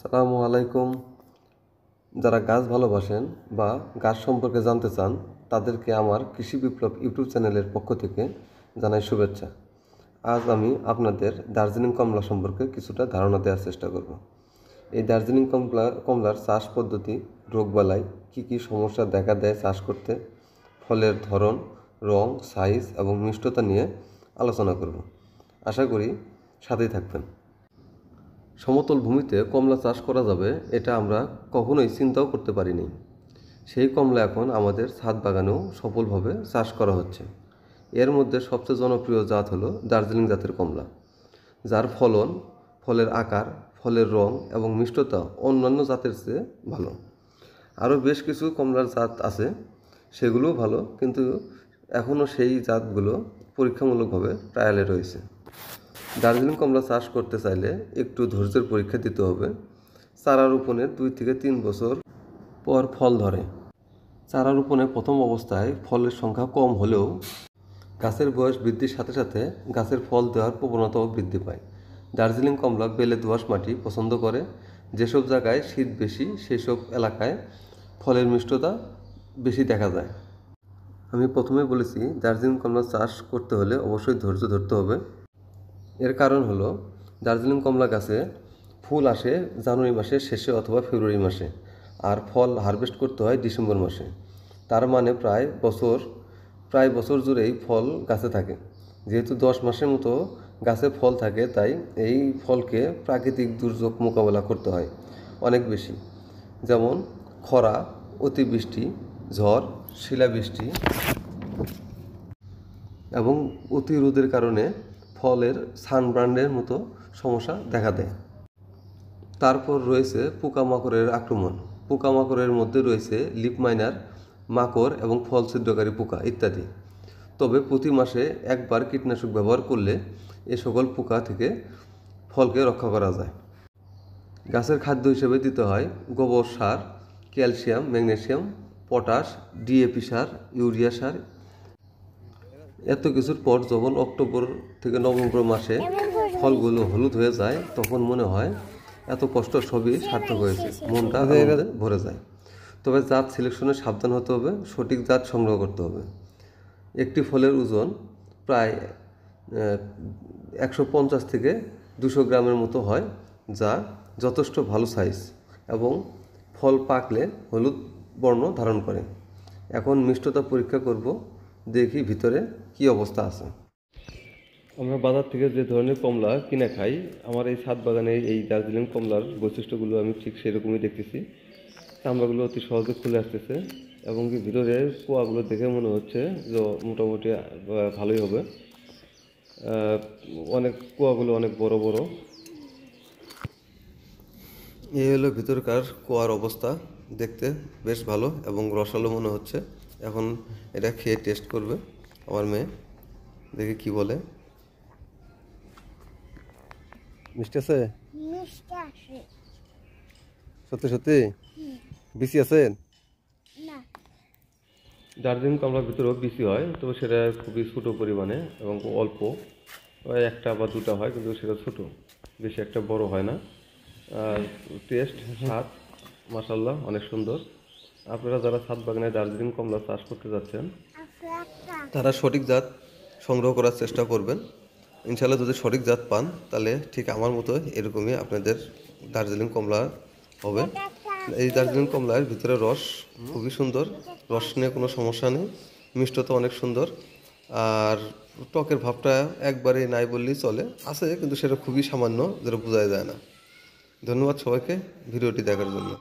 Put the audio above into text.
আসসালামু আলাইকুম। যারা গাছ ভালোবাসেন বা গাছ সম্পর্কে জানতে চান তাদেরকে আমার কৃষি বিপ্লব ইউটিউব চ্যানেলের পক্ষ থেকে জানাই শুভেচ্ছা। আজ আমি আপনাদের দার্জিলিং কমলা সম্পর্কে কিছুটা ধারণা দেওয়ার চেষ্টা করব। এই দার্জিলিং কমলার চাষ পদ্ধতি, রোগবালাই, কী সমস্যা দেখা দেয় চাষ করতে, ফলের ধরন, রং, সাইজ এবং মিষ্টতা নিয়ে আলোচনা করব। আশা করি সাথেই থাকবেন। সমতল ভূমিতে কমলা চাষ করা যাবে এটা আমরা কখনোই চিন্তাও করতে পারিনি। সেই কমলা এখন আমাদের ছাদ বাগানেও সফলভাবে চাষ করা হচ্ছে। এর মধ্যে সবচেয়ে জনপ্রিয় জাত হলো দার্জিলিং জাতের কমলা, যার ফলন, ফলের আকার, ফলের রং এবং মিষ্টতা অন্যান্য জাতের চেয়ে ভালো। আরও বেশ কিছু কমলার জাত আছে, সেগুলোও ভালো, কিন্তু এখনও সেই জাতগুলো পরীক্ষামূলকভাবে ট্রায়ালে রয়েছে। দার্জিলিং কমলা চাষ করতে চাইলে একটু ধৈর্যের পরীক্ষা দিতে হবে। চারা রোপণের 2 থেকে 3 বছর পর ফল ধরে। চারা রোপণের প্রথম অবস্থায় ফলের সংখ্যা কম হলেও গাছের বয়স বৃদ্ধির সাথে সাথে গাছের ফল দেওয়ার প্রবণতাও বৃদ্ধি পায়। দার্জিলিং কমলা বেলে দোআঁশ মাটি পছন্দ করে। যেসব জায়গায় শীত বেশি সেই সব এলাকায় ফলের মিষ্টতা বেশি দেখা যায়। আমি প্রথমে বলেছি, দার্জিলিং কমলা চাষ করতে হলে অবশ্যই ধৈর্য ধরতে হবে। এর কারণ হলো, দার্জিলিং কমলা গাছে ফুল আসে জানুয়ারি মাসের শেষে অথবা ফেব্রুয়ারি মাসে, আর ফল হারভেস্ট করতে হয় ডিসেম্বর মাসে। তার মানে প্রায় বছর জুড়েই ফল গাছে থাকে। যেহেতু 10 মাসের মতো গাছে ফল থাকে, তাই এই ফলকে প্রাকৃতিক দুর্যোগ মোকাবেলা করতে হয় অনেক বেশি, যেমন খরা, অতিবৃষ্টি, ঝড়, শিলাবৃষ্টি এবং অতি রোদের কারণে ফলের সানবার্নের মতো সমস্যা দেখা দেয়। তারপর রয়েছে পোকামাকড়ের আক্রমণ। পোকামাকড়ের মধ্যে রয়েছে লিফ মাইনার, মাকড় এবং ফল ছিদ্রকারী পোকা ইত্যাদি। তবে প্রতি মাসে একবার কীটনাশক ব্যবহার করলে এ সকল পোকা থেকে ফলকে রক্ষা করা যায়। গাছের খাদ্য হিসেবে দিতে হয় গোবর সার, ক্যালসিয়াম, ম্যাগনেসিয়াম, পটাশ, ডিএপি সার, ইউরিয়া সার। এত কিছুর পর যখন অক্টোবর থেকে নভেম্বর মাসে ফলগুলো হলুদ হয়ে যায়, তখন মনে হয় এত কষ্ট সবই সার্থক হয়েছে, মনটা আনন্দে ভরে যায়। তবে জাত সিলেকশনে সাবধান হতে হবে, সঠিক জাত সংগ্রহ করতে হবে। একটি ফলের ওজন প্রায় 150 থেকে 200 গ্রামের মতো হয়, যা যথেষ্ট ভালো সাইজ, এবং ফল পাকলে হলুদ বর্ণ ধারণ করে। এখন মিষ্টতা পরীক্ষা করব, দেখি ভিতরে কি অবস্থা আছে। আমরা বাজার থেকে যে ধরনের কমলা কিনে খাই, আমার এই ছাদ বাগানে এই দার্জিলিং কমলার বৈশিষ্ট্যগুলো আমি ঠিক সেরকমই দেখতেছি। চামড়াগুলো অতি সহজে খুলে আসতেছে, এবং কি ভিতরে কোয়াগুলো দেখে মনে হচ্ছে যে মোটামুটি ভালোই হবে। কোয়াগুলো অনেক বড় বড়। এই হলো ভিতরকার কোয়ার অবস্থা, দেখতে বেশ ভালো এবং রসালো মনে হচ্ছে। এখন এটা খেয়ে টেস্ট করবে আমার মেয়ে, দেখি কি বলে। মিষ্টি আছে? সত্যি সত্যি বিসি আছে? দার্জিলিং কমলার ভিতরেও বিসি হয়, তবে সেটা খুবই ছোটো পরিমাণে এবং অল্প, একটা বা দুটা হয়, কিন্তু সেটা ছোটো, বেশি একটা বড় হয় না। আর টেস্ট, স্বাদ মাশাআল্লাহ অনেক সুন্দর। আপনারা যারা ছাদ বাগানে দার্জিলিং কমলা চাষ করতে যাচ্ছেন, তারা সঠিক জাত সংগ্রহ করার চেষ্টা করবেন। ইনশাআল্লাহ যদি সঠিক জাত পান, তাহলে ঠিক আমার মতো এরকমই আপনাদের দার্জিলিং কমলা হবে। এই দার্জিলিং কমলার ভিতরে রস খুবই সুন্দর, রস নিয়ে কোনো সমস্যা নেই, মিষ্টতা অনেক সুন্দর, আর টকের ভাবটা একবারে নাই বললেই চলে, আছে কিন্তু সেটা খুবই সামান্য, যেটা বোঝা যায় না। ধন্যবাদ সবাইকে ভিডিওটি দেখার জন্য।